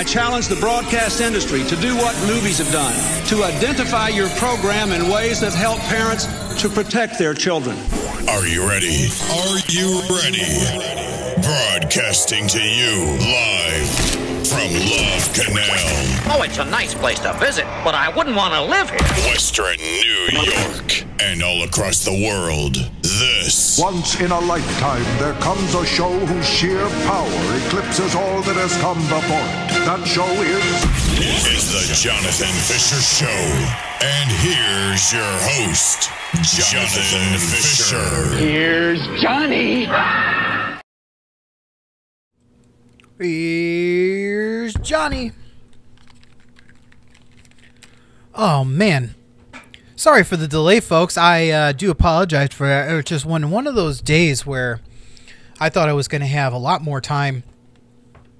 challenge the broadcast industry to do what movies have done, to identify your program in ways that help parents to protect their children. Are you ready? Are you ready? Broadcasting to you live from Love Canal. Oh, it's a nice place to visit, but I wouldn't want to live here. Western New York and all across the world. This. Once in a lifetime, there comes a show whose sheer power eclipses all that has come before it. That show is the Jonathan Fischer Show. And here's your host, Jonathan Fischer. Here's Johnny. Here's Johnny. Oh, man. Sorry for the delay, folks. I do apologize for that. It was just one of those days where I thought I was going to have a lot more time,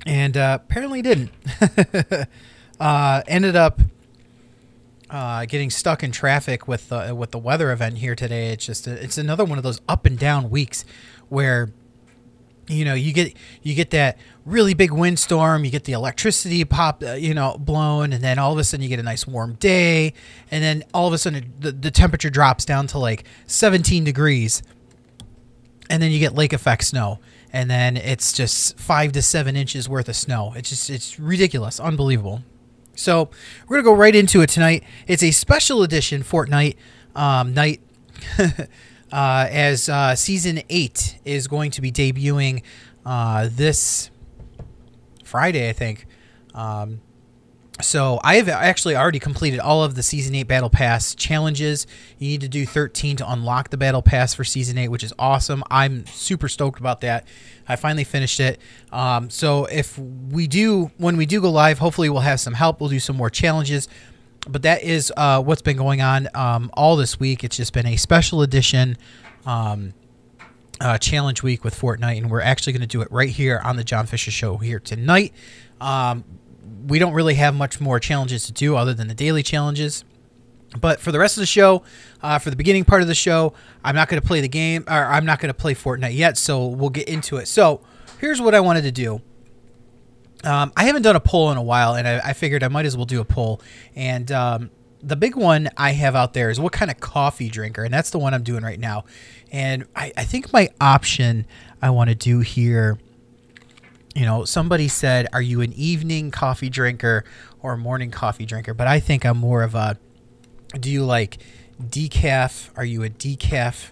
and apparently didn't. Ended up getting stuck in traffic with the weather event here today. It's another one of those up and down weeks where you get that really big windstorm, you get the electricity blown, and then all of a sudden you get a nice warm day, and then all of a sudden the temperature drops down to like 17 degrees, and then you get lake effect snow, and then it's just 5 to 7 inches worth of snow. It's ridiculous, unbelievable. So we're gonna go right into it tonight. It's a special edition FORTNITE night. As Season 8 is going to be debuting this Friday, I think. So I have actually already completed all of the Season 8 Battle Pass challenges. You need to do 13 to unlock the Battle Pass for Season 8, which is awesome. I'm super stoked about that. I finally finished it. So when we do go live, hopefully we'll have some help. We'll do some more challenges. But that is what's been going on all this week. It's just been a special edition challenge week with FORTNITE, and we're actually going to do it right here on the Jon Fischer Show here tonight. We don't really have much more challenges to do other than the daily challenges. But for the rest of the show, for the beginning part of the show, I'm not going to play the game, or I'm not going to play FORTNITE yet, so we'll get into it. So here's what I wanted to do. I haven't done a poll in a while, and I figured I might as well do a poll. And the big one I have out there is what kind of coffee drinker, and that's the one I'm doing right now. And I think my option I want to do here, somebody said, are you an evening coffee drinker or a morning coffee drinker? But I think I'm more of a, do you like decaf? Are you a decaf?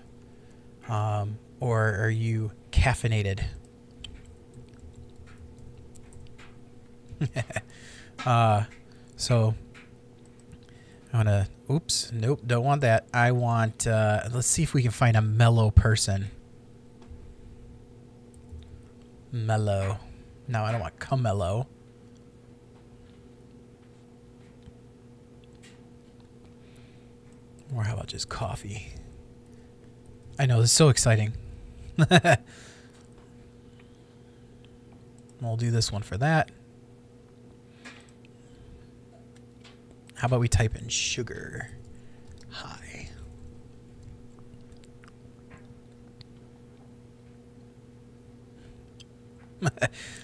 Or are you caffeinated? So I want to, oops, nope, don't want that. I want, let's see if we can find a mellow person. Mellow. No, I don't want Camello. Or how about just coffee? I know, this is so exciting. We'll do this one for that. How about we type in sugar high?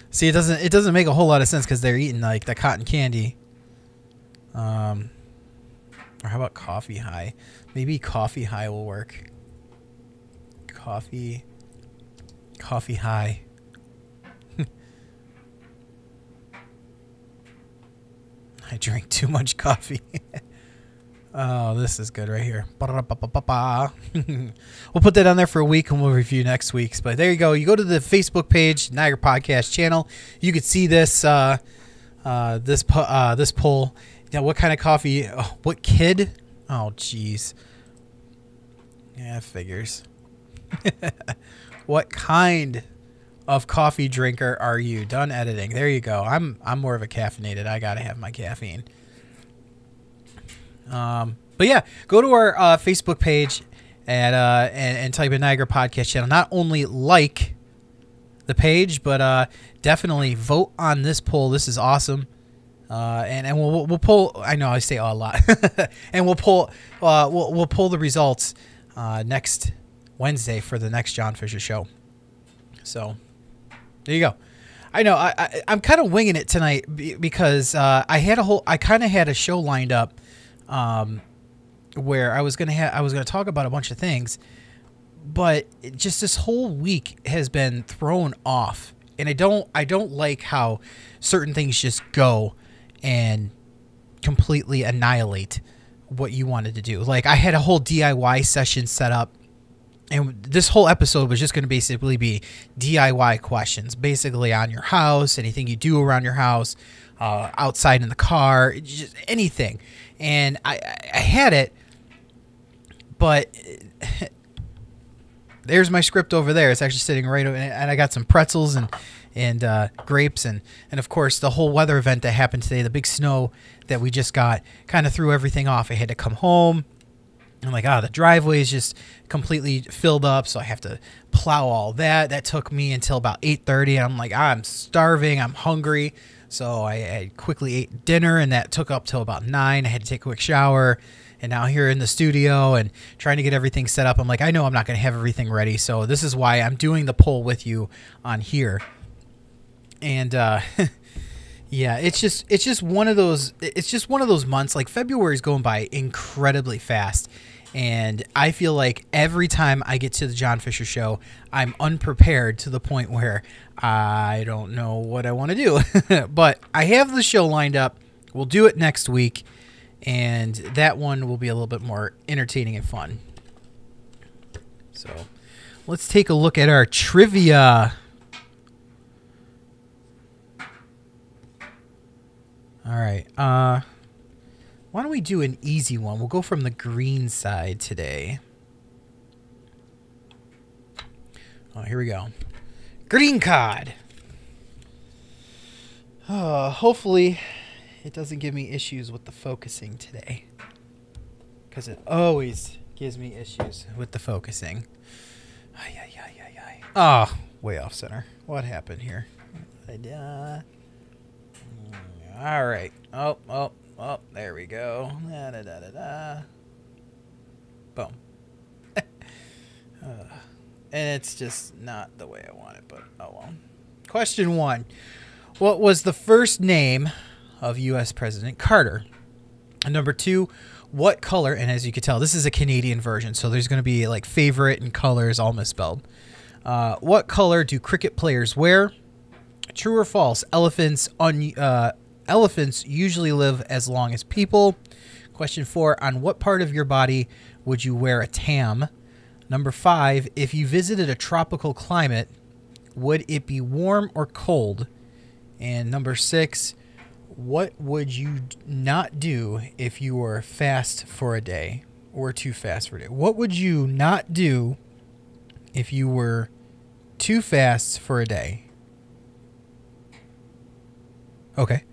See, it doesn't make a whole lot of sense because they're eating like the cotton candy. Or how about coffee high? Maybe coffee high will work. Coffee high. I drink too much coffee. Oh, this is good right here. We'll put that on there for a week and we'll review next week's. But there you go. You go to the Facebook page, Niagara Podcast channel. You could see this this poll. Now, what kind of coffee? Oh, what kid? Oh, jeez. Yeah, figures. What kind of coffee drinker are you? Done editing. There you go. I'm more of a caffeinated. I gotta have my caffeine. But yeah, go to our Facebook page and type in Niagara Podcast channel. Not only like the page, but definitely vote on this poll. This is awesome. And we'll pull. I know I say a lot, and we'll pull the results next Wednesday for the next Jon Fischer Show. So there you go. I know. I'm kind of winging it tonight because I kind of had a show lined up, where I was gonna talk about a bunch of things, but just this whole week has been thrown off, and I don't like how certain things just go and completely annihilate what you wanted to do. Like, I had a whole DIY session set up, and this whole episode was just going to basically be DIY questions, basically on your house, anything you do around your house, outside in the car, just anything. And I had it, but there's my script over there. It's actually sitting right over, and I got some pretzels and grapes, and of course the whole weather event that happened today, the big snow that we just got, kind of threw everything off. I had to come home. I'm like, the driveway is just completely filled up, so I have to plow all that. That took me until about 8:30, and I'm like, I'm starving, I'm hungry. So I quickly ate dinner, and that took up till about 9. I had to take a quick shower, and now here in the studio and trying to get everything set up. I'm like, I know I'm not going to have everything ready, so this is why I'm doing the poll with you on here. And yeah, it's just one of those months. Like, February is going by incredibly fast, and I feel like every time I get to the Jon Fischer Show, I'm unprepared to the point where I don't know what I want to do. But I have the show lined up. We'll do it next week, and that one will be a little bit more entertaining and fun. So let's take a look at our trivia. All right. Why don't we do an easy one? We'll go from the green side today. Oh, here we go. Green card. Hopefully it doesn't give me issues with the focusing today, because it always gives me issues with the focusing. Oh, way off center. What happened here? All right. Oh, there we go. Boom. And it's just not the way I want it, but oh well. Question 1. What was the first name of U.S. President Carter? And number 2, what color, and as you can tell, this is a Canadian version, so there's going to be like favorite and colors all misspelled. What color do cricket players wear? True or false? Elephants usually live as long as people. Question 4, on what part of your body would you wear a tam? Number 5, if you visited a tropical climate, would it be warm or cold? And number 6, what would you not do if you were fast for a day or too fast for a day? What would you not do if you were too fast for a day? Okay.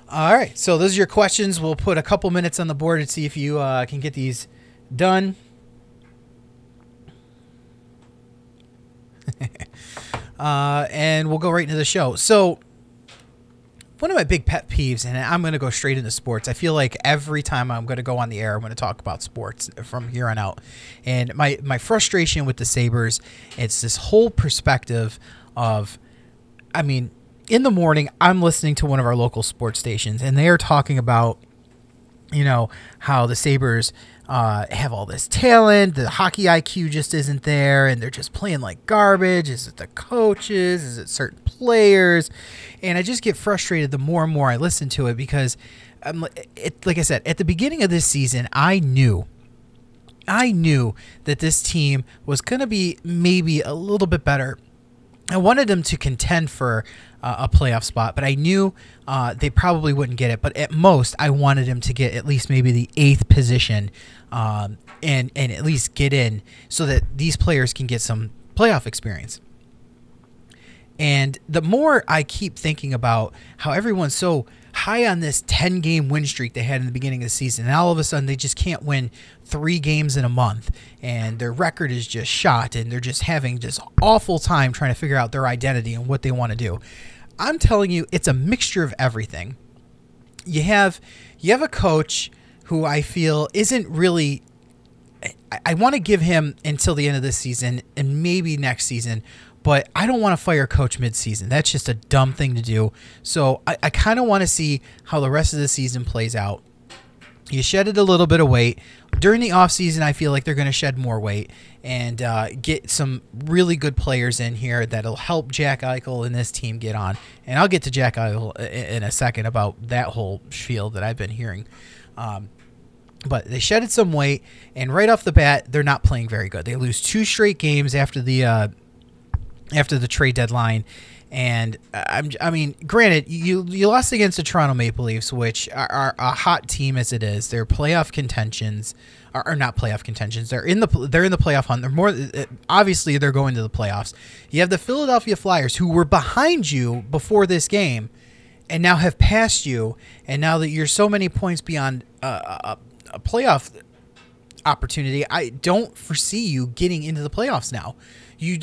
All right. So those are your questions. We'll put a couple minutes on the board and see if you can get these done. And we'll go right into the show. So one of my big pet peeves, and I'm going to go straight into sports. I feel like every time I'm going to go on the air, I'm going to talk about sports from here on out. And my frustration with the Sabres, it's this whole perspective of, I mean, in the morning, I'm listening to one of our local sports stations, and they are talking about, you know, how the Sabres have all this talent, the hockey IQ just isn't there, and they're just playing like garbage. Is it the coaches? Is it certain players? And I just get frustrated the more and more I listen to it, because, like I said, at the beginning of this season, I knew that this team was going to be maybe a little bit better. I wanted them to contend for a playoff spot, but I knew they probably wouldn't get it. But at most, I wanted them to get at least maybe the 8th position and at least get in so that these players can get some playoff experience. And the more I keep thinking about how everyone's so high on this 10-game win streak they had in the beginning of the season, and all of a sudden they just can't win 3 games in a month, and their record is just shot, and they're just having this awful time trying to figure out their identity and what they want to do. I'm telling you, it's a mixture of everything. You have a coach who I feel isn't really... I want to give him until the end of this season and maybe next season, but I don't want to fire coach midseason. That's just a dumb thing to do. So I kind of want to see how the rest of the season plays out. You shedded a little bit of weight. During the offseason, I feel like they're going to shed more weight and get some really good players in here that'll help Jack Eichel and this team get on. And I'll get to Jack Eichel in a second about that whole spiel that I've been hearing. But they shedded some weight, and right off the bat, they're not playing very good. They lose 2 straight games after the trade deadline. And I mean, granted, you lost against the Toronto Maple Leafs, which are a hot team as it is. They're playoff contentions, are not playoff contentions. They're in the playoff hunt. They're more obviously they're going to the playoffs. You have the Philadelphia Flyers, who were behind you before this game, and now have passed you. And now that you're so many points beyond a playoff opportunity, I don't foresee you getting into the playoffs now. You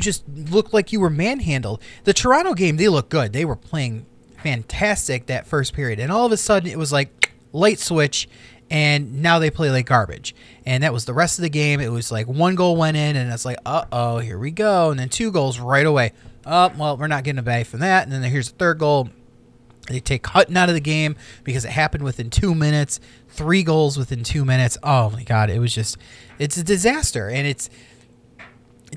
just look like you were manhandled. The Toronto game, they looked good. They were playing fantastic that first period. And all of a sudden, it was like light switch, and now they play like garbage. And that was the rest of the game. It was like 1 goal went in, and it's like, uh-oh, here we go. And then 2 goals right away. Oh, well, we're not getting a bag from that. And then here's a 3rd goal. They take Hutton out of the game because it happened within 2 minutes. 3 goals within 2 minutes. Oh, my God. It was just, it's a disaster. And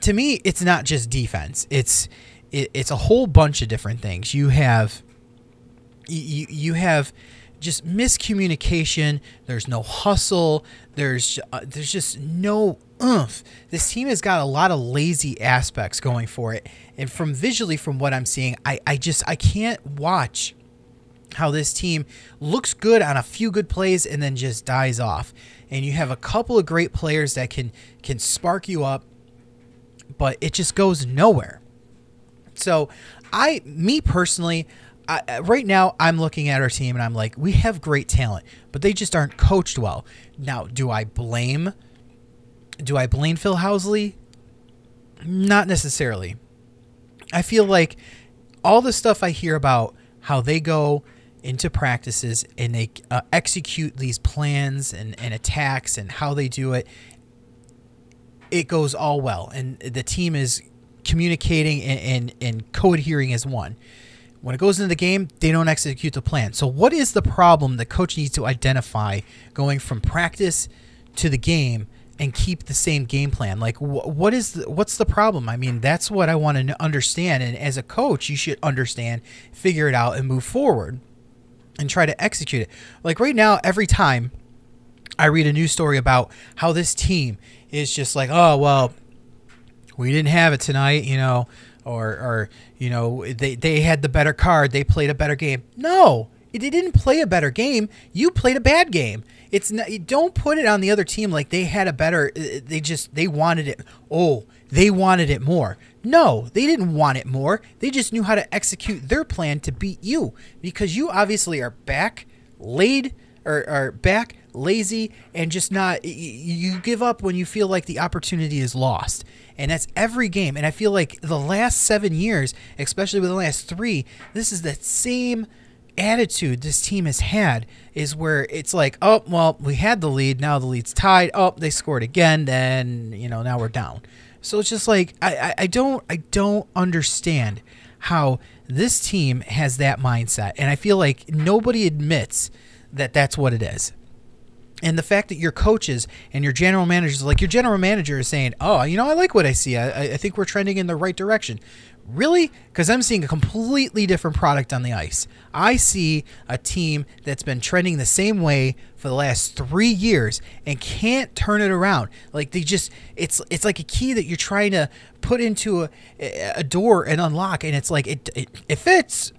to me, it's not just defense. It's a whole bunch of different things. You have just miscommunication. There's no hustle. There's just no oomph. This team has got a lot of lazy aspects going for it. And visually from what I'm seeing, I can't watch how this team looks good on a few good plays and then just dies off. And you have a couple of great players that can spark you up, but it just goes nowhere. So me personally, right now I'm looking at our team and I'm like, we have great talent, but they just aren't coached well. Now, do I blame Phil Housley? Not necessarily. I feel like all the stuff I hear about how they go into practices and they execute these plans and attacks and how they do it, it goes all well. And the team is communicating and co-adhering as one. When it goes into the game, they don't execute the plan. So what is the problem the coach needs to identify going from practice to the game and keep the same game plan? Like, what's the problem? I mean, that's what I want to understand. And as a coach, you should understand, figure it out, and move forward and try to execute it. Like right now, every time I read a news story about how this team is just like, oh, well, we didn't have it tonight, or they had the better card, they played a better game. No, they didn't play a better game. You played a bad game. It's not, you don't put it on the other team like they had a better, they wanted it. Oh, they wanted it more. No, they didn't want it more. They just knew how to execute their plan to beat you, because you obviously are lazy, and just not, you give up when you feel like the opportunity is lost. And that's every game. And I feel like the last 7 years, especially with the last 3, this is the same attitude this team has had, is where it's like, oh, well, we had the lead, now the lead's tied, oh, they scored again, then now we're down. So it's just like, I don't understand how this team has that mindset, and I feel like nobody admits that that's what it is. And the fact that your coaches and your general managers, like your general manager is saying, oh, I like what I see. I think we're trending in the right direction. Really? Because I'm seeing a completely different product on the ice. I see a team that's been trending the same way for the last 3 years and can't turn it around. Like it's like a key that you're trying to put into a door and unlock, and it's like it fits.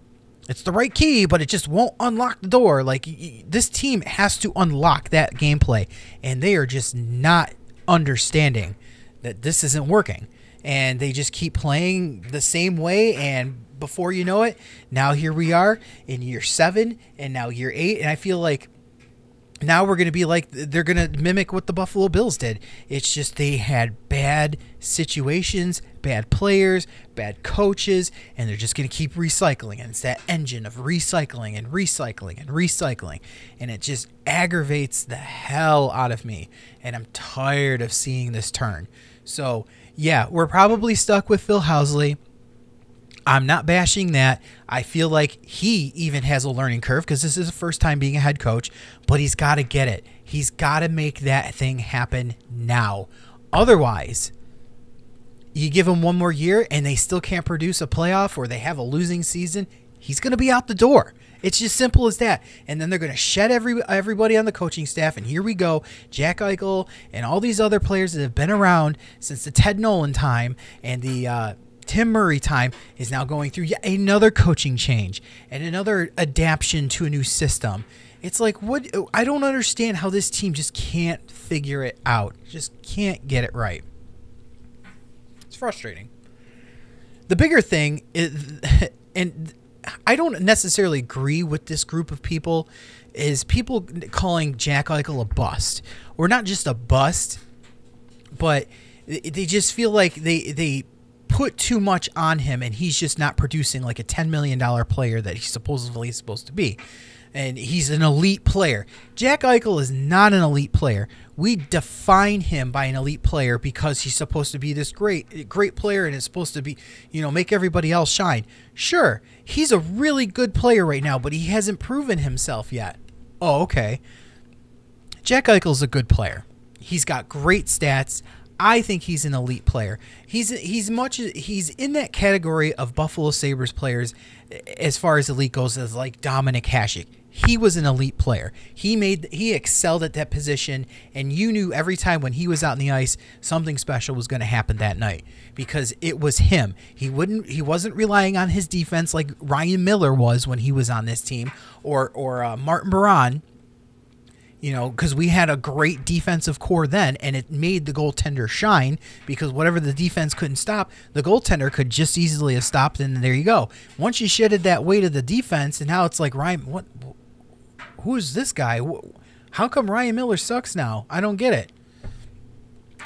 It's the right key, but it just won't unlock the door. Like, this team has to unlock that gameplay, and they are just not understanding that this isn't working. And they just keep playing the same way, and before you know it, now here we are in year 7, and now year 8, and I feel like now we're going to be like, they're going to mimic what the Buffalo Bills did. It's just they had bad situations, bad players, bad coaches, and they're just going to keep recycling. And it's that engine of recycling and recycling and recycling. And it just aggravates the hell out of me. And I'm tired of seeing this turn. So yeah, we're probably stuck with Phil Housley. I'm not bashing that. I feel like he even has a learning curve because this is his first time being a head coach, but he's got to get it. He's got to make that thing happen now. Otherwise, you give him one more year and they still can't produce a playoff or they have a losing season, he's going to be out the door. It's just simple as that. And then they're going to shed everybody on the coaching staff, and here we go. Jack Eichel and all these other players that have been around since the Ted Nolan time and the Tim Murray time is now going through yet another coaching change and another adaptation to a new system. It's like, what? I don't understand how this team just can't figure it out. Just can't get it right. It's frustrating. The bigger thing is, and I don't necessarily agree with this group of people, is people calling Jack Eichel a bust. Or not just a bust, but they just feel like they put too much on him and he's just not producing like a $10 million player that he supposedly is supposed to be. And he's an elite player. Jack Eichel is not an elite player. We define him by an elite player because he's supposed to be this great player and is supposed to be, make everybody else shine. Sure, he's a really good player right now, but he hasn't proven himself yet. Oh, okay. Jack Eichel's a good player. He's got great stats. I think he's an elite player. He's in that category of Buffalo Sabres players as far as elite goes, as like Dominic Hasek. He was an elite player. He excelled at that position, and you knew every time when he was out on the ice, something special was going to happen that night because it was him. He wasn't relying on his defense like Ryan Miller was when he was on this team, or Martin Biron. Because we had a great defensive core then, and it made the goaltender shine because whatever the defense couldn't stop, the goaltender could just easily have stopped, and there you go. Once you shedded that weight of the defense, and now it's like, Ryan, who is this guy? How come Ryan Miller sucks now? I don't get it.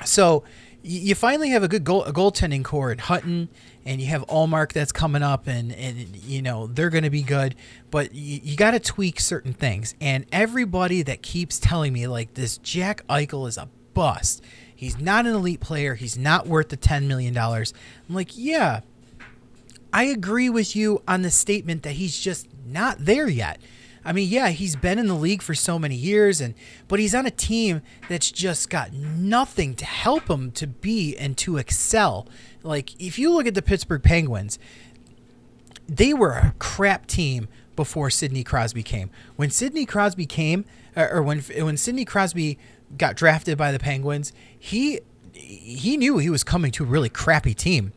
So you finally have a good goaltending core at Hutton, and you have Allmark that's coming up, and they're going to be good, but you got to tweak certain things. And everybody that keeps telling me like this Jack Eichel is a bust, he's not an elite player, he's not worth the $10 million. I'm like, yeah, I agree with you on the statement that he's just not there yet. I mean, yeah, he's been in the league for so many years, but he's on a team that's just got nothing to help him to be and to excel. Like, if you look at the Pittsburgh Penguins, they were a crap team before Sidney Crosby came. When Sidney Crosby came, or when Sidney Crosby got drafted by the Penguins, he knew he was coming to a really crappy team.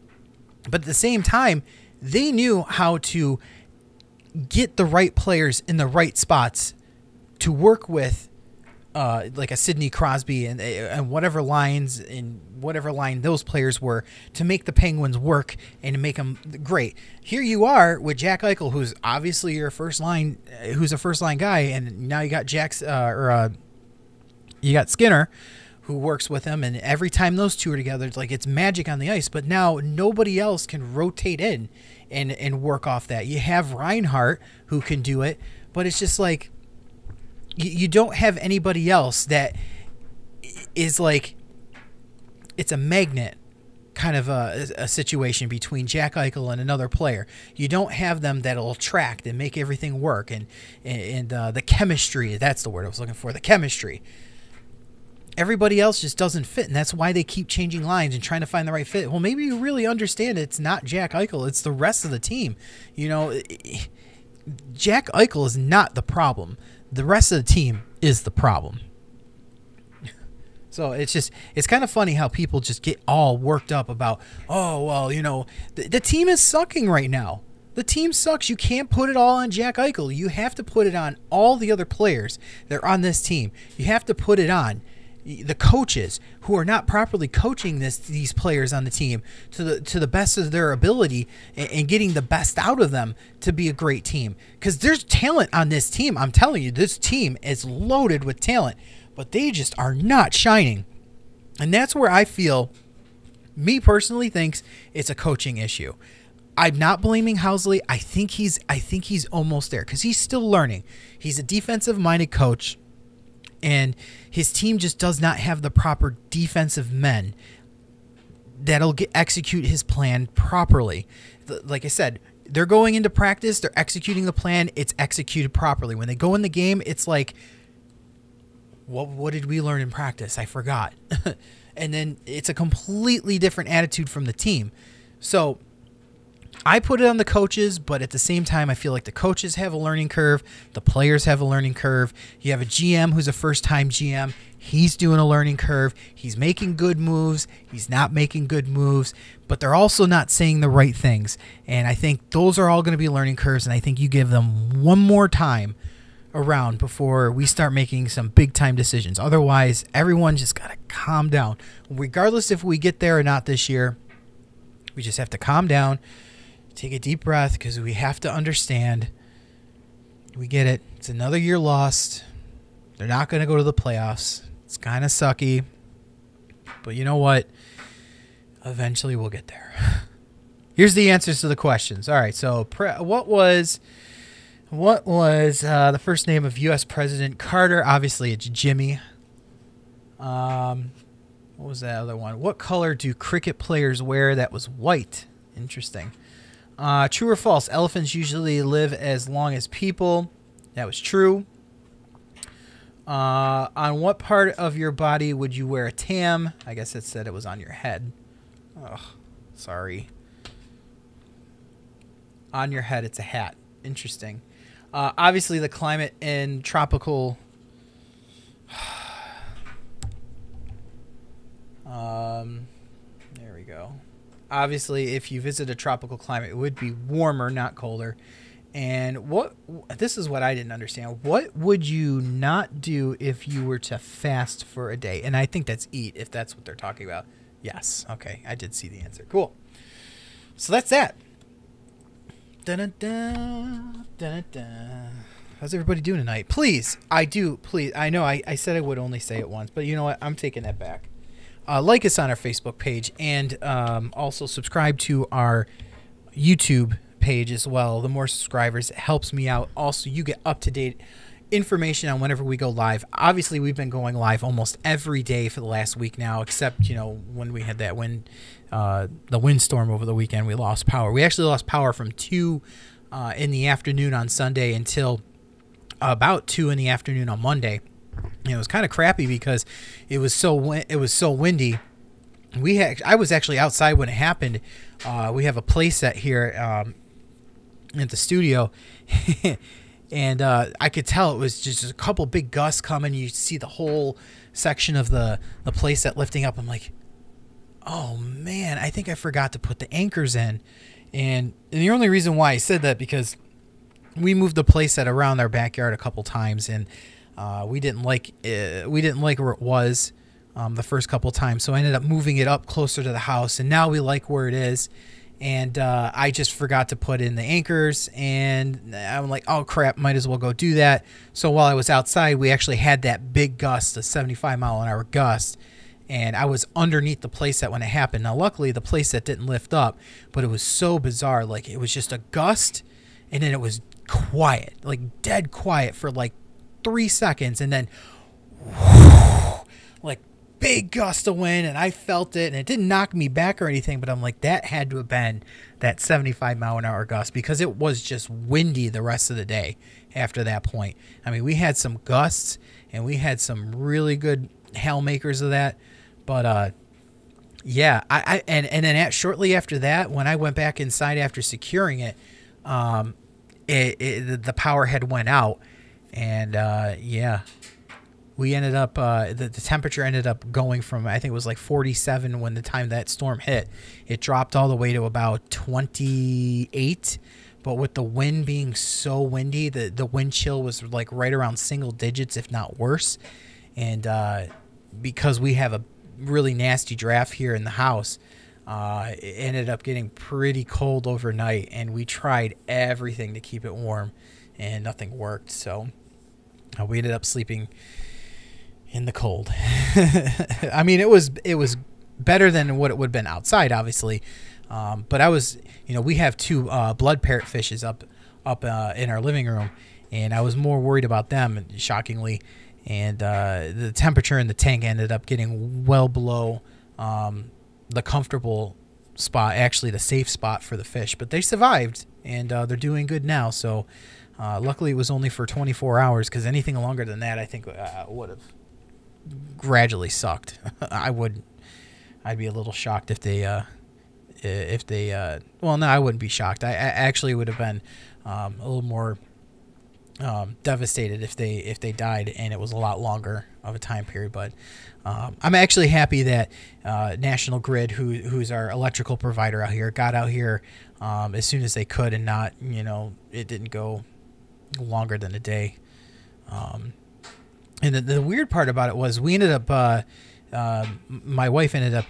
But at the same time, they knew how to get the right players in the right spots to work with, like a Sidney Crosby and whatever lines and whatever line those players were to make the Penguins work and to make them great. Here you are with Jack Eichel, who's obviously your first line, who's a first line guy, and now you got you got Skinner, who works with him, and every time those two are together, it's like it's magic on the ice. But now nobody else can rotate in and work off that. You have Reinhart who can do it, but it's just like you don't have anybody else that is like, it's a magnet kind of a situation between Jack Eichel and another player. You don't have them that'll attract and make everything work, and the chemistry, that's the word I was looking for, the chemistry. Everybody else just doesn't fit, and that's why they keep changing lines and trying to find the right fit. Well, maybe you really understand it's not Jack Eichel, it's the rest of the team. Jack Eichel is not the problem. The rest of the team is the problem. So it's kind of funny how people just get all worked up about, oh, well, the team is sucking right now. The team sucks. You can't put it all on Jack Eichel. You have to put it on all the other players that are on this team. You have to put it on the coaches who are not properly coaching these players on the team to the best of their ability and getting the best out of them to be a great team. Because there's talent on this team. I'm telling you, this team is loaded with talent, but they just are not shining. And that's where I feel, me personally, thinks it's a coaching issue. I'm not blaming Housley. I think he's almost there because he's still learning. He's a defensive-minded coach, and his team just does not have the proper defensive men that'll execute his plan properly. Like I said, they're going into practice, they're executing the plan, it's executed properly. When they go in the game, it's like, what did we learn in practice? I forgot. And then it's a completely different attitude from the team. So I put it on the coaches, but at the same time, I feel like the coaches have a learning curve. The players have a learning curve. You have a GM who's a first-time GM. He's doing a learning curve. He's making good moves. He's not making good moves, but they're also not saying the right things. And I think those are all going to be learning curves, and I think you give them one more time around before we start making some big-time decisions. Otherwise, everyone just got to calm down. Regardless if we get there or not this year, we just have to calm down, take a deep breath, because we have to understand. We get it. It's another year lost. They're not going to go to the playoffs. It's kind of sucky. But you know what? Eventually we'll get there. Here's the answers to the questions. All right, so what was the first name of U.S. President Carter? Obviously, it's Jimmy. What was that other one? What color do cricket players wear? That was white. Interesting. True or false? Elephants usually live as long as people. That was true. On what part of your body would you wear a tam? I guess it said it was on your head. Oh, sorry. On your head, it's a hat. Interesting. Obviously, the climate in tropical... there we go. Obviously, if you visit a tropical climate, it would be warmer, not colder. And this is what I didn't understand. What would you not do if you were to fast for a day? And I think that's eat, if that's what they're talking about. Yes. Okay. I did see the answer. Cool. So that's that. Dun-dun-dun, dun-dun-dun. How's everybody doing tonight? Please. I know I said I would only say it once, but you know what? I'm taking that back. Like us on our Facebook page, and also subscribe to our YouTube page as well. The more subscribers, it helps me out. Also, you get up-to-date information on whenever we go live. Obviously, we've been going live almost every day for the last week now, except, you know, when we had that the windstorm over the weekend, we lost power. We actually lost power from 2 in the afternoon on Sunday until about 2 in the afternoon on Monday. And it was kind of crappy because it was so windy. I was actually outside when it happened. We have a play set here at the studio, and I could tell it was just a couple big gusts coming. You see the whole section of the play set lifting up. I'm like, oh man, I think I forgot to put the anchors in. And the only reason why I said that, because we moved the play set around our backyard a couple times, and we didn't like where it was the first couple times, so I ended up moving it up closer to the house, and now we like where it is. And I just forgot to put in the anchors, and I'm like, oh crap, might as well go do that. So while I was outside, we actually had that big gust, a 75-mile-an-hour gust, and I was underneath the playset when it happened. Now luckily the playset didn't lift up, but it was so bizarre. Like, it was just a gust, and then it was quiet, like dead quiet for like 3 seconds, and then whoosh, like big gust of wind, and I felt it, and it didn't knock me back or anything, but I'm like, that had to have been that 75-mile-an-hour gust, because it was just windy the rest of the day after that point. I mean, we had some gusts, and we had some really good hail makers of that, but yeah, and then shortly after that, when I went back inside after securing it, the power had went out, and yeah, we ended up the temperature ended up going from, I think it was like 47 when the time that storm hit. It dropped all the way to about 28, but with the wind being so windy, the wind chill was like right around single digits, if not worse. And because we have a really nasty draft here in the house, it ended up getting pretty cold overnight, and we tried everything to keep it warm, and nothing worked. So we ended up sleeping in the cold. I mean, it was better than what it would have been outside, obviously. But I was, you know, we have 2 blood parrot fishes up in our living room, and I was more worried about them, shockingly. And the temperature in the tank ended up getting well below comfortable spot, actually the safe spot for the fish. But they survived, and they're doing good now. So luckily it was only for 24 hours, because anything longer than that I think would have gradually sucked. I'd be a little shocked if they well, no, I wouldn't be shocked. I actually would have been a little more devastated if they died and it was a lot longer of a time period. But I'm actually happy that National Grid, who's our electrical provider out here, got out here as soon as they could, and not, it didn't go longer than a day. And the weird part about it was we ended up, my wife ended up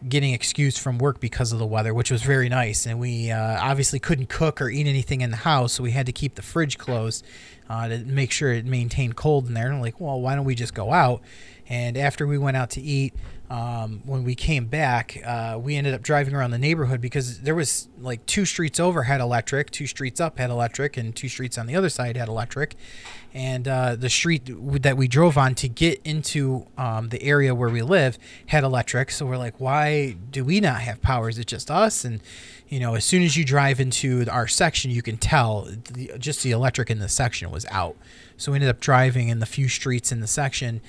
getting excused from work because of the weather, which was very nice. And we obviously couldn't cook or eat anything in the house, so we had to keep the fridge closed to make sure it maintained cold in there. And I'm like, well, why don't we just go out? And after we went out to eat, when we came back, we ended up driving around the neighborhood, because there was like 2 streets over had electric, 2 streets up had electric, and 2 streets on the other side had electric. And the street that we drove on to get into the area where we live had electric. So we're like, why do we not have power? Is it just us? And, as soon as you drive into our section, you can tell just the electric in the section was out. So we ended up driving in the few streets in the section,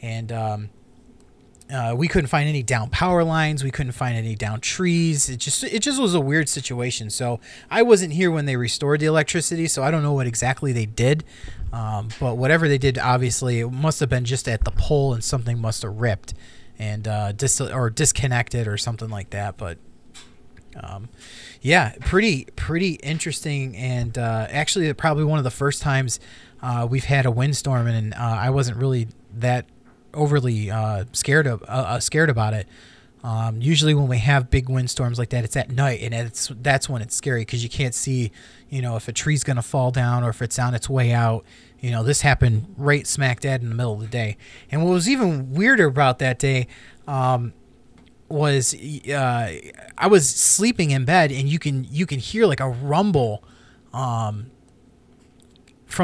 and we couldn't find any down power lines. We couldn't find any down trees. It just was a weird situation. So I wasn't here when they restored the electricity, so I don't know what exactly they did. But whatever they did, obviously, it must have been just at the pole, and something must have ripped and disconnected or something like that. But yeah, pretty interesting. And actually, probably one of the first times we've had a windstorm, and I wasn't really that overly scared about it. Usually when we have big windstorms like that, it's at night, and that's when it's scary, because you can't see, if a tree's going to fall down or if it's on its way out. This happened right smack dab in the middle of the day. And what was even weirder about that day was I was sleeping in bed, and you can hear like a rumble from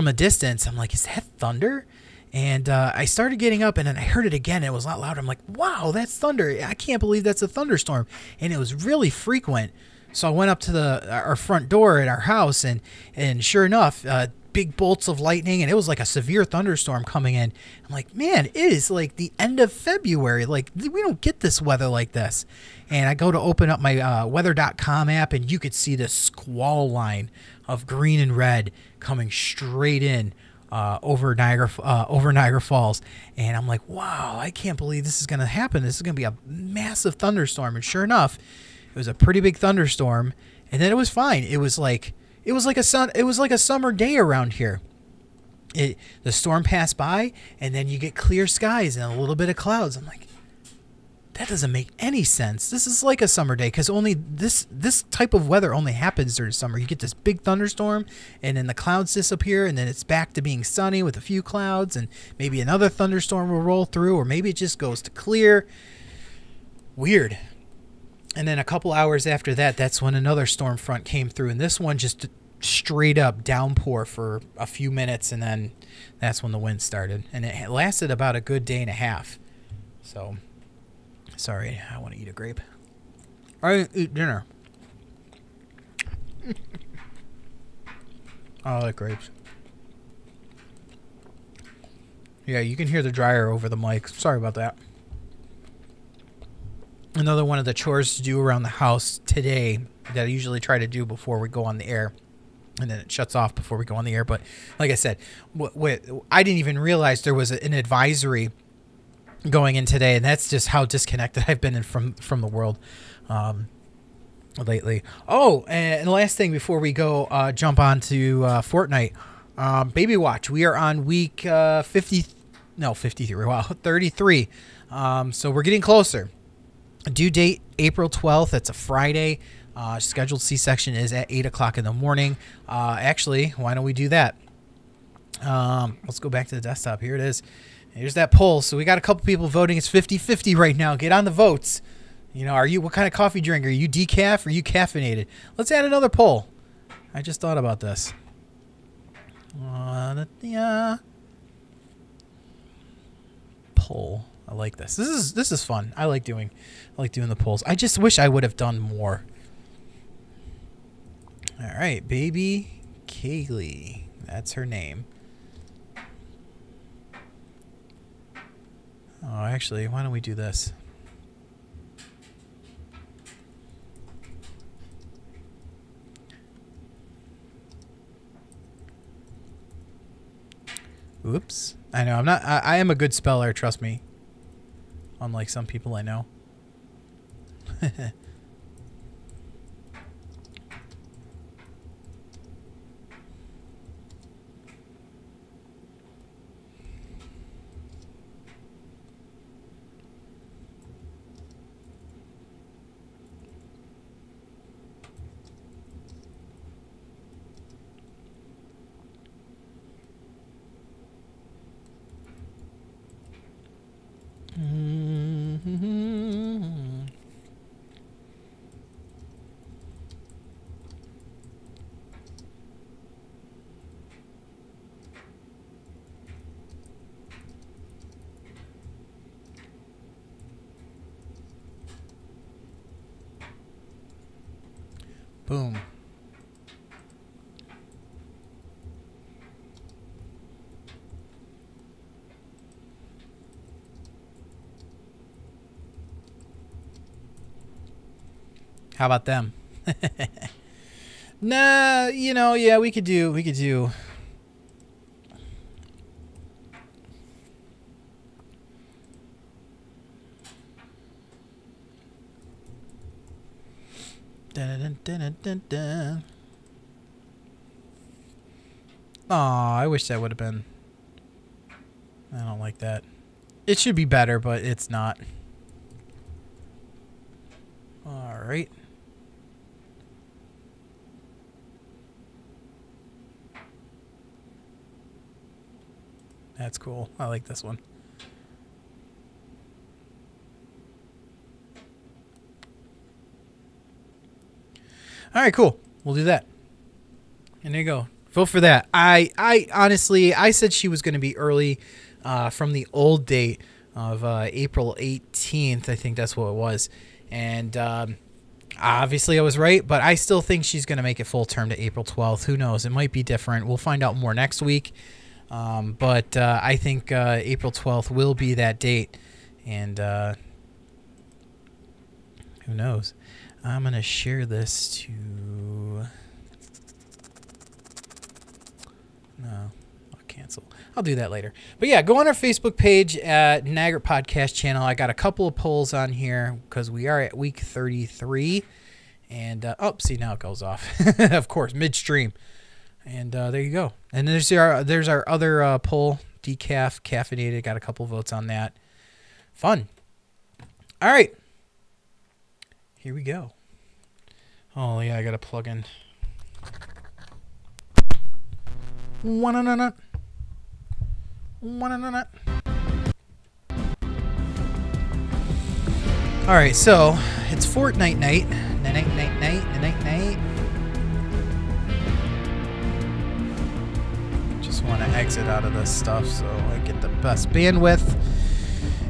a distance. I'm like, is that thunder? And I started getting up, and then I heard it again, and it was a lot louder. I'm like, wow, that's thunder. I can't believe that's a thunderstorm. And it was really frequent. So I went up to our front door at our house, and sure enough, big bolts of lightning, and it was like a severe thunderstorm coming in. I'm like, man, it is like the end of February. Like, we don't get this weather like this. And I go to open up my weather.com app, and you could see the squall line of green and red coming straight in over Niagara Falls. And I'm like, wow, I can't believe this is going to happen. This is going to be a massive thunderstorm. And sure enough, it was a pretty big thunderstorm. And then it was fine. It was like a summer day around here. The storm passed by, and then you get clear skies and a little bit of clouds. I'm like, that doesn't make any sense. This is like a summer day, because only this type of weather only happens during summer. You get this big thunderstorm, and then the clouds disappear, and then it's back to being sunny with a few clouds, and maybe another thunderstorm will roll through, or maybe it just goes to clear. Weird. And then a couple hours after that, that's when another storm front came through, and this one just straight up downpour for a few minutes, and then that's when the wind started, and it lasted about a good day and a half. So, sorry, I want to eat a grape. I didn't eat dinner. I like grapes. Yeah, you can hear the dryer over the mic. Sorry about that. Another one of the chores to do around the house today that I usually try to do before we go on the air, and then it shuts off before we go on the air. But like I said, I didn't even realize there was an advisory going in today, and that's just how disconnected I've been from the world lately. Oh, and the last thing before we go jump on to Fortnite, Baby Watch. We are on week 53. Wow, 33. So we're getting closer. Due date April 12th. That's a Friday. Scheduled C-section is at 8 o'clock in the morning. Actually, why don't we do that? Let's go back to the desktop. Here it is. Here's that poll. So we got a couple people voting. It's 50-50 right now. Get on the votes. What kind of coffee drinker? Are you decaf or are you caffeinated? Let's add another poll. I just thought about this. poll. I like this. This is fun. I like doing the polls. I just wish I would have done more. All right, baby Kaylee. That's her name. Oh, actually, why don't we do this? Oops. I know, I am a good speller, trust me. Unlike some people I know. Boom. How about them? Nah, you know, yeah, we could do. Dun, dun, dun, dun, dun. Aw, I wish that would have been. I don't like that. It should be better, but it's not. All right. That's cool. I like this one. All right, cool. We'll do that. And there you go. Vote for that. I honestly, I said she was going to be early from the old date of April 18th. I think that's what it was. And obviously I was right, but I still think she's going to make it full term to April 12th. Who knows? It might be different. We'll find out more next week. But I think April 12th will be that date. And who knows? I'm going to share this to... No, I'll cancel. I'll do that later. But yeah, go on our Facebook page at Naggart Podcast channel. I got a couple of polls on here because we are at week 33. And, oh, see, now it goes off. Of course, midstream. And there you go. And there's our other poll, decaf, caffeinated. Got a couple votes on that. Fun. All right. Here we go. Oh, yeah, I got to plug in. One-a-nut. One-a-nut. All right, so it's FORTNITE night. Night. Just want to exit out of this stuff so I get the best bandwidth.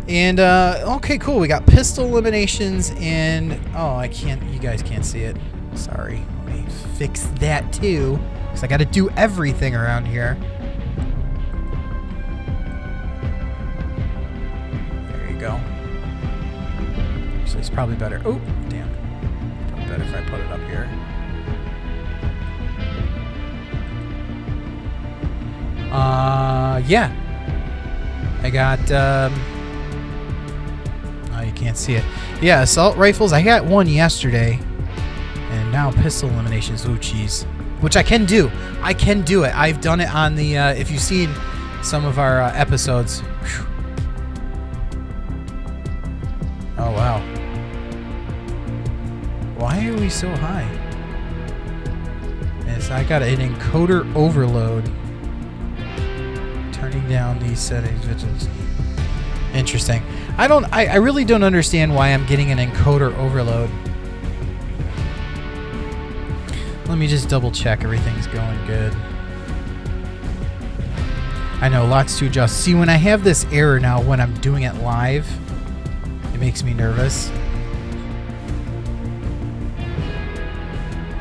And okay, cool. We got pistol eliminations and oh, I can't. You guys can't see it. Sorry. Let me fix that too, because I got to do everything around here. There you go. Actually, it's probably better. Oh, damn. Probably better if I put it up here. Yeah. I got, oh, you can't see it. Yeah, assault rifles. I got one yesterday. And now pistol eliminations. Oh, jeez. Which I can do. I can do it. I've done it on the, if you've seen some of our episodes. Whew. Oh, wow. Why are we so high? Yes, I got an encoder overload. Turning down these settings, which is interesting. I really don't understand why I'm getting an encoder overload. Let me just double check everything's going good. I know, lots to adjust. See, when I have this error now, when I'm doing it live, it makes me nervous.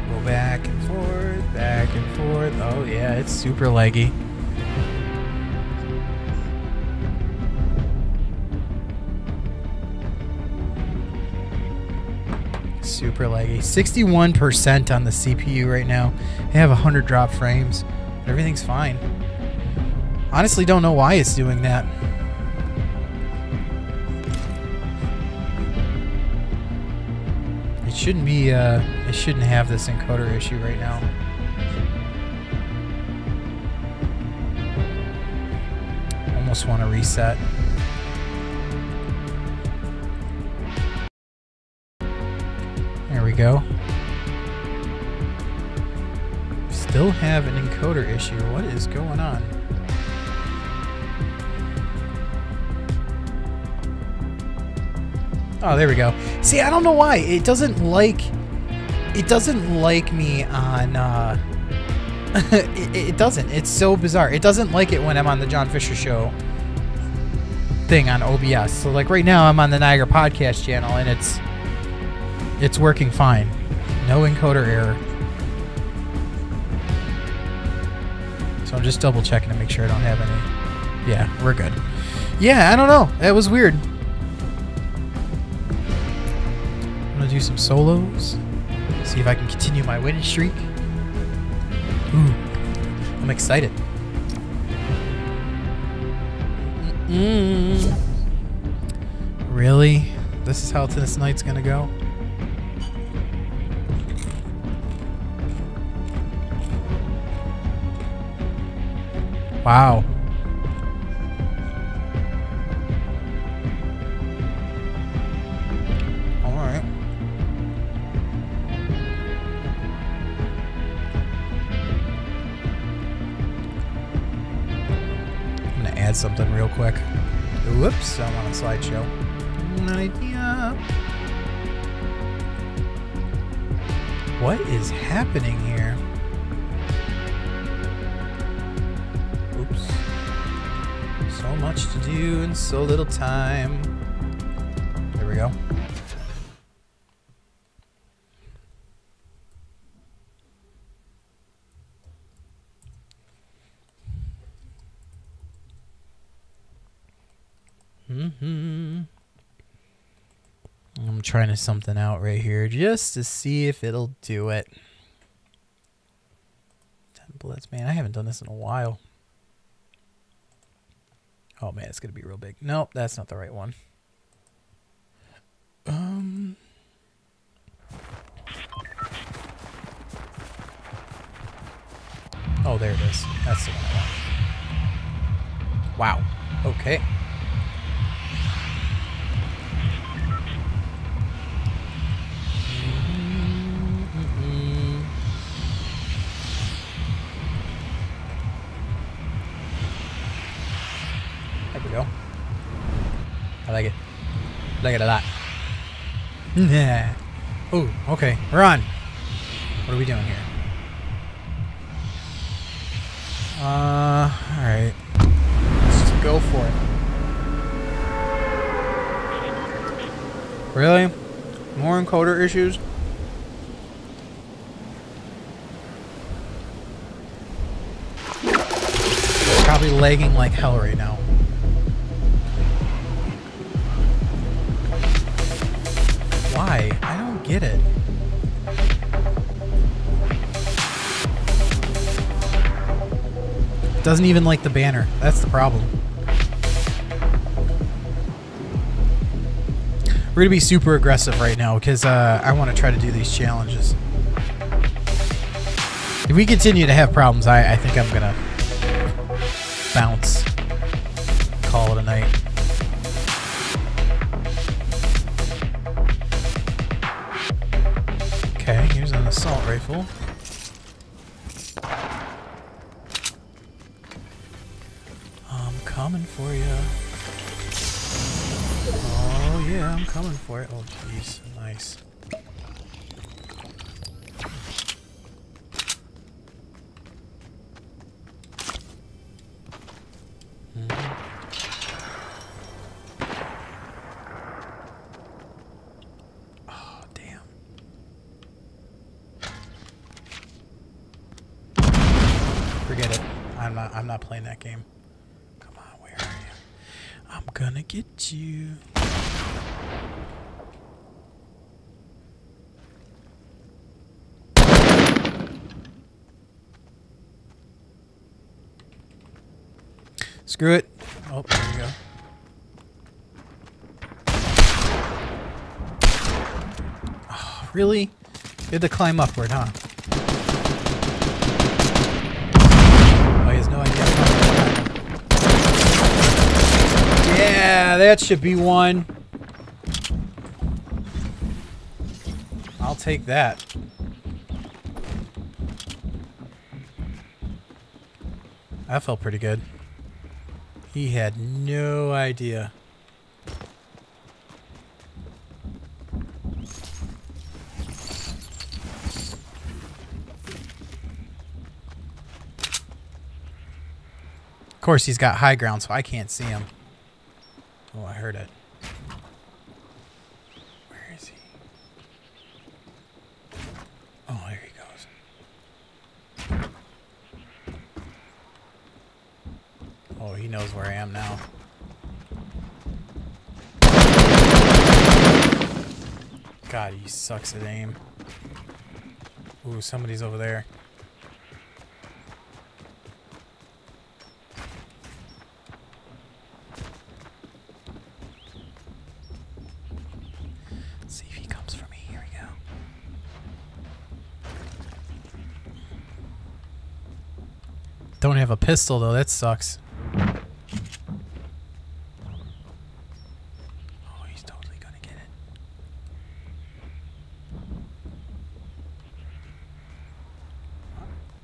Go back and forth, back and forth. Oh yeah, it's super laggy. Super laggy. 61% on the CPU right now. I have 100 drop frames. Everything's fine. Honestly, don't know why it's doing that. It shouldn't be. It shouldn't have this encoder issue right now. Almost want to reset. There we go. Still have an encoder issue. What is going on? Oh, there we go. See, I don't know why it doesn't like me on. It doesn't. It's so bizarre. It doesn't like it when I'm on the Jon Fischer Show thing on OBS. So like right now, I'm on the Niagara Podcast channel, and it's working fine. No encoder error. So I'm just double checking to make sure I don't have any. Yeah, we're good. Yeah, I don't know. That was weird. I'm gonna do some solos. See if I can continue my winning streak. Ooh, I'm excited. Really? This is how this night's gonna go? Wow. Alright. I'm gonna add something real quick. Whoops, I'm on a slideshow. Idea. What is happening here? Oops. So much to do in so little time. There we go. I'm trying something out right here just to see if it'll do it. Templates, man, I haven't done this in a while. Oh man, it's gonna be real big. Nope, that's not the right one. Oh, there it is. That's the one I want. Wow. Okay. There we go. I like it. Like it a lot. Yeah. Oh, okay. We're on. What are we doing here? Alright. Let's just go for it. Really? More encoder issues? Probably lagging like hell right now. Why? I don't get it. Doesn't even like the banner. That's the problem. We're gonna be super aggressive right now because I want to try to do these challenges. If we continue to have problems, I think I'm gonna bounce. Call it a night. Okay, here's an assault rifle. I'm coming for you. Oh yeah, I'm coming for it. Oh jeez, nice. I'm not playing that game. Come on, where are you? I'm gonna get you. Screw it. Oh, there we go. Oh, really? You had to climb upward, huh? Oh, he has no idea. Yeah, that should be one. I'll take that. That felt pretty good. He had no idea. Of course, he's got high ground, so I can't see him. Oh, I heard it. Where is he? Oh, there he goes. Oh, he knows where I am now. God, he sucks at aim. Ooh, somebody's over there. Let's see if he comes for me. Here we go. Don't have a pistol, though. That sucks.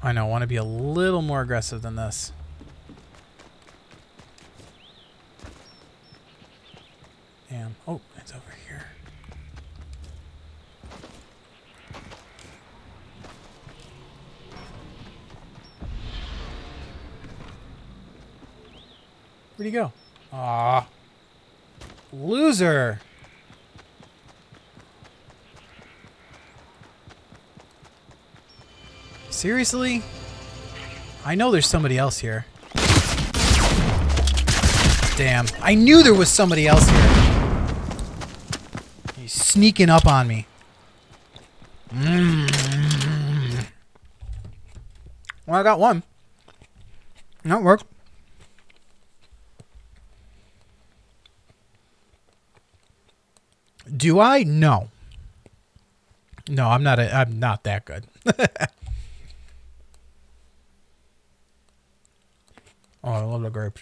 I know, I want to be a little more aggressive than this. Damn. Oh, it's over here. Where'd he go? Aw. Loser. Seriously? I know there's somebody else here. Damn. I knew there was somebody else here. He's sneaking up on me. Well, I got one. That worked. Do I? No. No, I'm not that good. Oh, I love the grapes.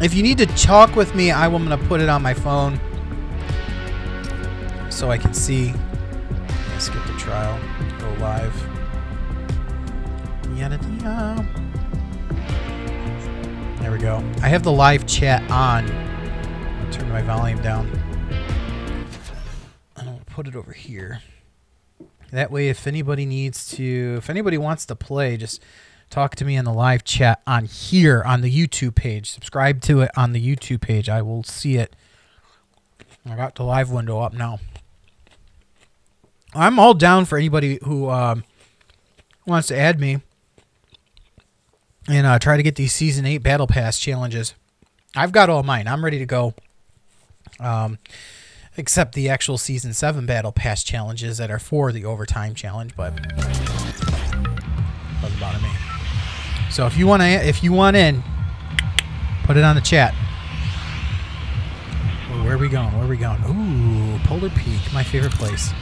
If you need to talk with me, I'm going to put it on my phone so I can see. Skip the trial. Go live. Yada yada. There we go. I have the live chat on. Turn my volume down. And I'll put it over here. That way, if anybody wants to play, just talk to me in the live chat on here on the YouTube page. Subscribe to it on the YouTube page. I will see it. I got the live window up now. I'm all down for anybody who wants to add me and try to get these Season 8 Battle Pass challenges. I've got all mine. I'm ready to go. Except the actual Season 7 Battle Pass challenges that are for the overtime challenge, but doesn't bother me. So if you want in, put it on the chat. Ooh, where are we going? Where are we going? Ooh, Polar Peak, my favorite place.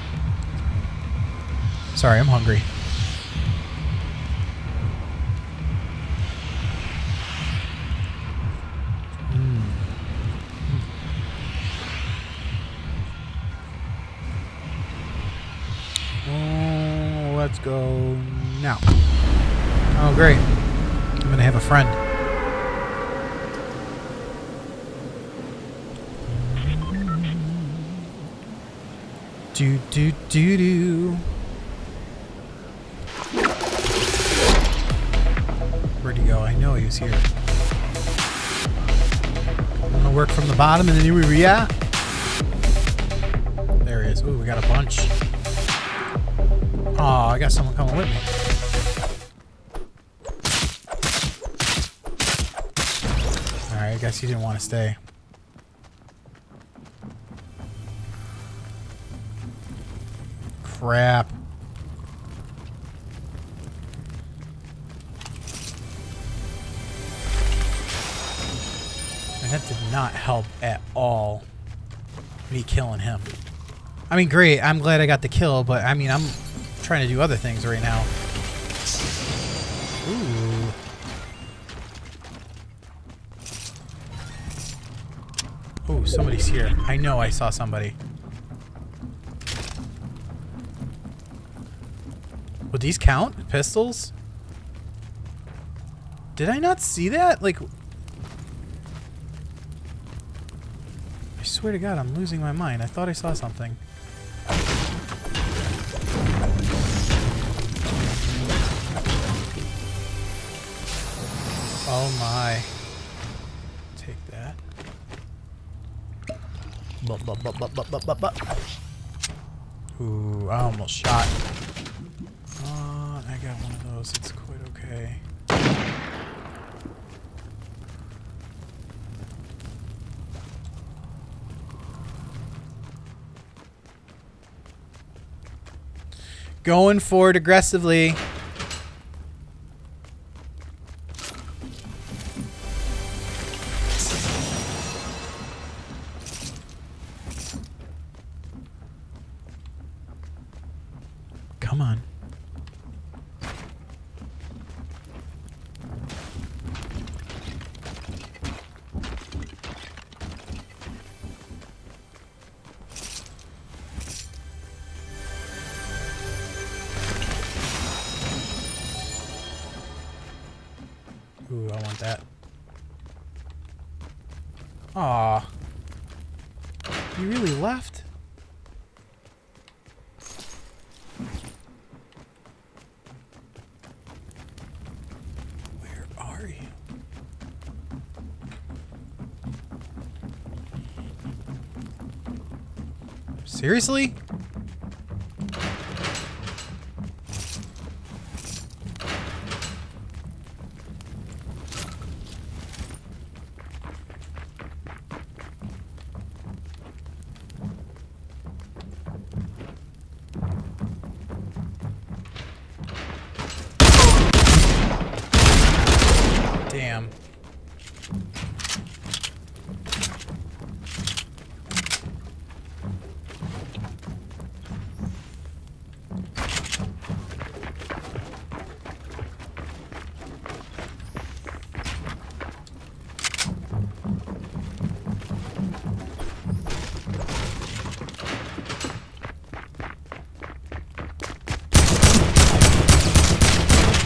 Sorry, I'm hungry. Let's go now. Oh, great. I'm going to have a friend. Do, do, do, do. Where'd he go? I know he was here. I'm going to work from the bottom and then here we are. There he is. Ooh, we got a bunch. Oh, I got someone coming with me. Alright, I guess he didn't want to stay. Crap. And that did not help at all. Me killing him. I mean, great. I'm glad I got the kill, but I mean, I'm trying to do other things right now. Ooh. Ooh, somebody's here. I know I saw somebody. Would these count? Pistols? Did I not see that? Like... I swear to God, I'm losing my mind. I thought I saw something. Oh my. Take that. Ooh, I almost shot. I got one of those. It's quite okay. Going for it aggressively. Come on. Ooh, I want that. Aw. You really left? Where are you? Seriously? Damn.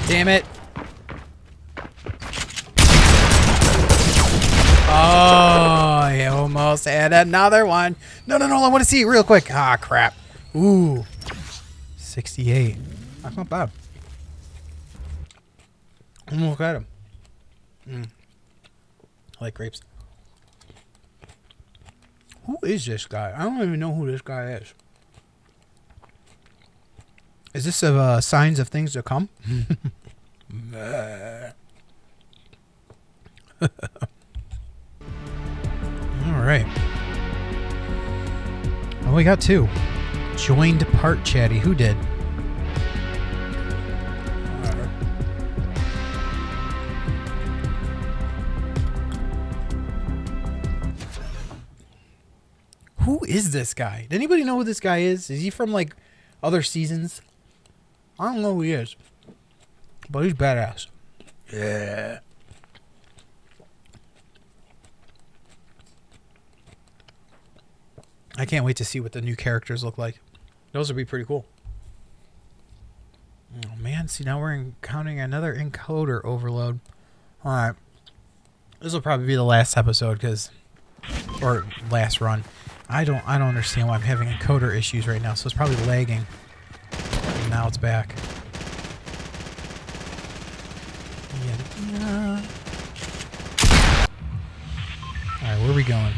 Damn it. Oh, I almost had another one. No, no, no, I want to see it real quick. Ah, crap. Ooh. 68. That's not bad. Look at him. I like grapes. Who is this guy? I don't even know who this guy is. Is this of signs of things to come? Alright. Oh, we got two. Joined part chatty. Who did? Who is this guy? Does anybody know who this guy is? Is he from like other seasons? I don't know who he is. But he's badass. Yeah. I can't wait to see what the new characters look like. Those would be pretty cool. Oh man, see now we're encountering another encoder overload. Alright. This will probably be the last episode because or last run. I don't understand why I'm having encoder issues right now, so it's probably lagging. And now it's back. Yeah. Alright, where are we going?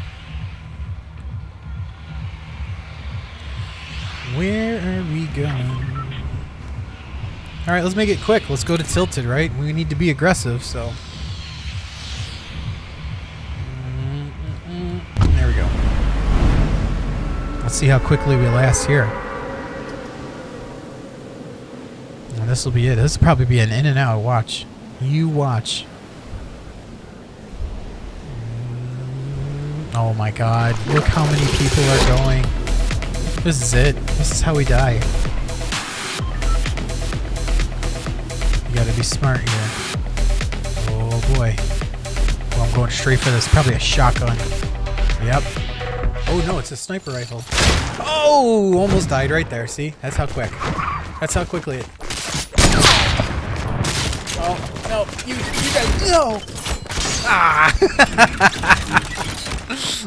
Where are we going? All right, let's make it quick. Let's go to tilted, right? We need to be aggressive, so. There we go. Let's see how quickly we last here. And this will be it. This will probably be an in and out. Watch. You watch. Oh my god. Look how many people are going. This is it. This is how we die. You gotta be smart here. Oh boy. Well, I'm going straight for this. Probably a shotgun. Yep. Oh no, it's a sniper rifle. Oh! Almost died right there. See? That's how quick. That's how quickly it... Oh, no. You guys... No! Ah!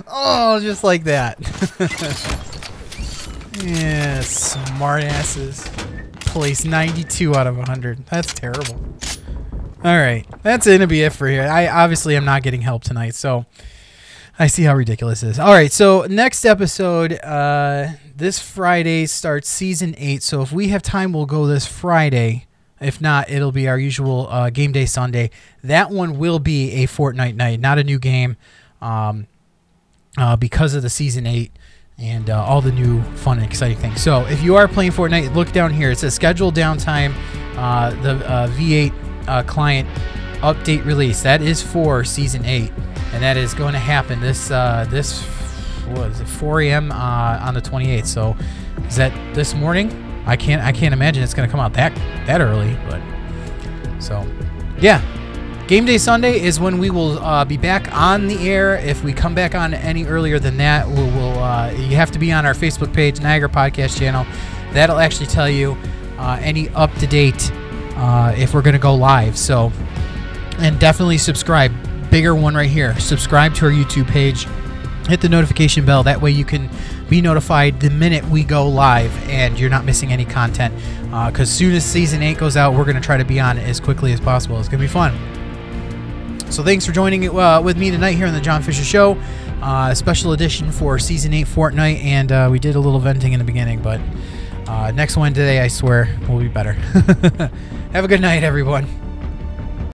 Oh, just like that. Yeah, smart asses. Place 92 out of 100. That's terrible. Alright, that's gonna be it for here. I obviously am not getting help tonight, so I see how ridiculous it is. Alright, so next episode, this Friday starts Season 8, so if we have time, we'll go this Friday. If not, it'll be our usual Game Day Sunday. That one will be a Fortnite night, not a new game, because of the Season 8 and all the new fun and exciting things. So if you are playing Fortnite, look down here. It says scheduled downtime, the V8 client update release. That is for Season 8, and that is going to happen this what is it, 4 a.m. On the 28th. So is that this morning? I can't imagine it's going to come out that early, but so yeah. Game Day Sunday is when we will be back on the air. If we come back on any earlier than that, we'll you have to be on our Facebook page, Niagara Podcast Channel. That'll actually tell you any up-to-date if we're going to go live. So, and definitely subscribe. Bigger one right here. Subscribe to our YouTube page. Hit the notification bell. That way you can be notified the minute we go live and you're not missing any content. Because soon as Season 8 goes out, we're going to try to be on as quickly as possible. It's going to be fun. So thanks for joining with me tonight here on the Jon Fischer Show. Special edition for Season 8 Fortnite. And we did a little venting in the beginning, but next one today, I swear, will be better. Have a good night, everyone.